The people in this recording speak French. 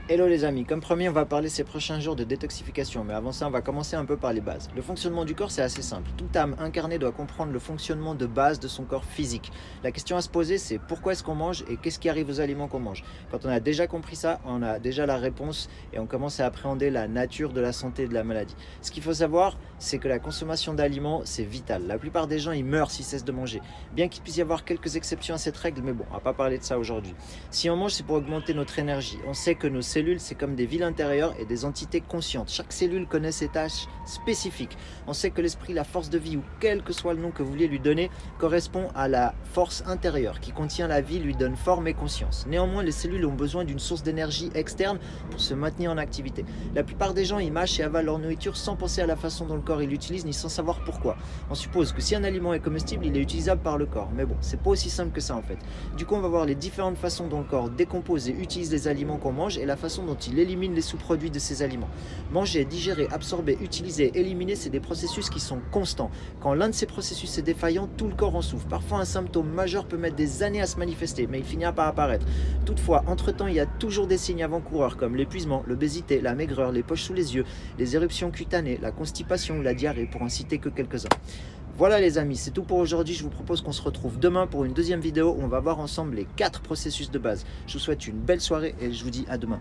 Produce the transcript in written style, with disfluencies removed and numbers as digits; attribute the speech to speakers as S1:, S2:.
S1: Hello les amis, comme promis on va parler ces prochains jours de détoxification, mais avant ça on va commencer un peu par les bases. Le fonctionnement du corps c'est assez simple, toute âme incarnée doit comprendre le fonctionnement de base de son corps physique. La question à se poser c'est pourquoi est-ce qu'on mange et qu'est-ce qui arrive aux aliments qu'on mange. Quand on a déjà compris ça, on a déjà la réponse et on commence à appréhender la nature de la santé et de la maladie. Ce qu'il faut savoir c'est que la consommation d'aliments c'est vital. La plupart des gens ils meurent s'ils cessent de manger, bien qu'il puisse y avoir quelques exceptions à cette règle, mais bon on va pas parler de ça aujourd'hui. Si on mange c'est pour augmenter notre énergie, on sait que nos cellules, c'est comme des villes intérieures et des entités conscientes. Chaque cellule connaît ses tâches spécifiques. On sait que l'esprit, la force de vie, ou quel que soit le nom que vous vouliez lui donner, correspond à la force intérieure qui contient la vie, lui donne forme et conscience. Néanmoins, les cellules ont besoin d'une source d'énergie externe pour se maintenir en activité. La plupart des gens, ils mâchent et avalent leur nourriture sans penser à la façon dont le corps l'utilise, ni sans savoir pourquoi. On suppose que si un aliment est comestible, il est utilisable par le corps. Mais bon, c'est pas aussi simple que ça en fait. Du coup, on va voir les différentes façons dont le corps décompose et utilise les aliments qu'on mange et la façon dont il élimine les sous-produits de ces aliments. Manger, digérer, absorber, utiliser, éliminer, c'est des processus qui sont constants. Quand l'un de ces processus est défaillant, tout le corps en souffre. Parfois, un symptôme majeur peut mettre des années à se manifester, mais il finira par apparaître. Toutefois, entre-temps, il y a toujours des signes avant-coureurs comme l'épuisement, l'obésité, la maigreur, les poches sous les yeux, les éruptions cutanées, la constipation ou la diarrhée, pour en citer que quelques-uns. Voilà les amis, c'est tout pour aujourd'hui. Je vous propose qu'on se retrouve demain pour une deuxième vidéo où on va voir ensemble les 4 processus de base. Je vous souhaite une belle soirée et je vous dis à demain.